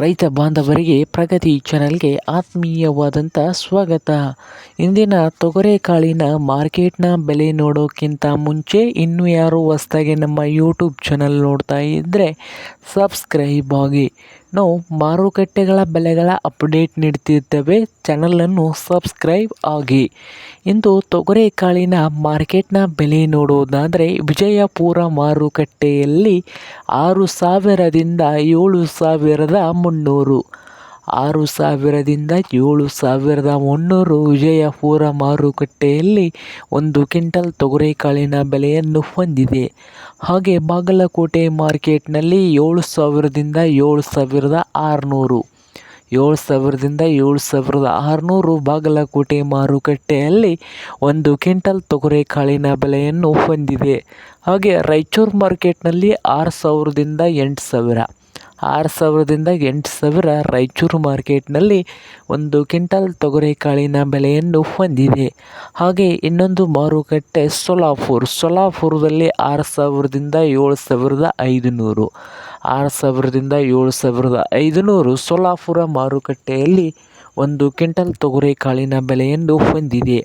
ರೈತ ಬಾಂಧವರಿಗೆ ಪ್ರಗತಿ ಚಾನಲ್ಗೆ ಆತ್ಮೀಯವಾದಂಥ ಸ್ವಾಗತ. ಇಂದಿನ ತೊಗರೆಕಾಳಿನ ಮಾರ್ಕೆಟ್ನ ಬೆಲೆ ನೋಡೋಕ್ಕಿಂತ ಮುಂಚೆ ಇನ್ನೂ ಯಾರು ಹೊಸದಾಗಿ ನಮ್ಮ ಯೂಟ್ಯೂಬ್ ಚಾನಲ್ ನೋಡ್ತಾ ಇದ್ದರೆ ಸಬ್ಸ್ಕ್ರೈಬ್ ಆಗಿ. ನಾವು ಮಾರುಕಟ್ಟೆಗಳ ಬೆಲೆಗಳ ಅಪ್ಡೇಟ್ ನೀಡ್ತಿದ್ದೇವೆ, ಚಾನಲನ್ನು ಸಬ್ಸ್ಕ್ರೈಬ್ ಆಗಿ. ಇಂದು ತೊಗರೆಕಾಳಿನ ಮಾರ್ಕೆಟ್ನ ಬೆಲೆ ನೋಡೋದಾದರೆ ವಿಜಯಪುರ ಮಾರುಕಟ್ಟೆಯಲ್ಲಿ 6,000ದಿಂದ 7,300, 6,000ದಿಂದ 7,300 ವಿಜಯಪುರ ಮಾರುಕಟ್ಟೆಯಲ್ಲಿ ಒಂದು ಕ್ವಿಂಟಲ್ ತೊಗರೆಕಾಳಿನ ಬೆಲೆಯನ್ನು ಹೊಂದಿದೆ. ಹಾಗೆ ಬಾಗಲಕೋಟೆ ಮಾರ್ಕೆಟ್ನಲ್ಲಿ 7,000ದಿಂದ 7,600, 7,000ದಿಂದ 7,600 ಬಾಗಲಕೋಟೆ ಮಾರುಕಟ್ಟೆಯಲ್ಲಿ ಒಂದು ಕ್ವಿಂಟಲ್ ತೊಗರೆಕಾಳಿನ ಬೆಲೆಯನ್ನು ಹೊಂದಿದೆ. ಹಾಗೆ ರಾಯಚೂರು ಮಾರ್ಕೆಟ್ನಲ್ಲಿ 6,000ದಿಂದ 8,000, 6,000ದಿಂದ 8,000 ರಾಯಚೂರು ಮಾರ್ಕೆಟ್ನಲ್ಲಿ ಒಂದು ಕ್ವಿಂಟಲ್ ತೊಗರೆಕಾಳಿನ ಬೆಲೆಯನ್ನು ಹೊಂದಿದೆ. ಹಾಗೆ ಇನ್ನೊಂದು ಮಾರುಕಟ್ಟೆ ಸೊಲಾಪುರದಲ್ಲಿ 6,000ದಿಂದ 7,500, 6,000ದಿಂದ 7,500 ಸೊಲಾಪುರ ಮಾರುಕಟ್ಟೆಯಲ್ಲಿ ಒಂದು ಕ್ವಿಂಟಲ್ ತೊಗರೆಕಾಳಿನ ಬೆಲೆಯನ್ನು ಹೊಂದಿದೆ.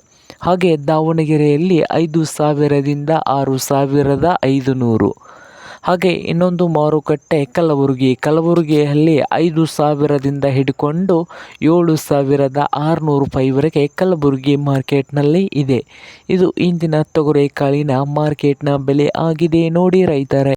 ಹಾಗೆ ದಾವಣಗೆರೆಯಲ್ಲಿ 5,000ದಿಂದ 6,500. ಹಾಗೆ ಇನ್ನೊಂದು ಮಾರುಕಟ್ಟೆ ಕಲಬುರಗಿಯಲ್ಲಿ 5,000ದಿಂದ ಹಿಡ್ಕೊಂಡು 7,600 ಕಲಬುರಗಿ ಮಾರ್ಕೆಟ್ನಲ್ಲಿ ಇದೆ. ಇದು ಇಂದಿನ ತೊಗರೆಕಾಳಿನ ಮಾರ್ಕೆಟ್ನ ಬೆಲೆ ಆಗಿದೆ ನೋಡಿ ರೈತರೇ.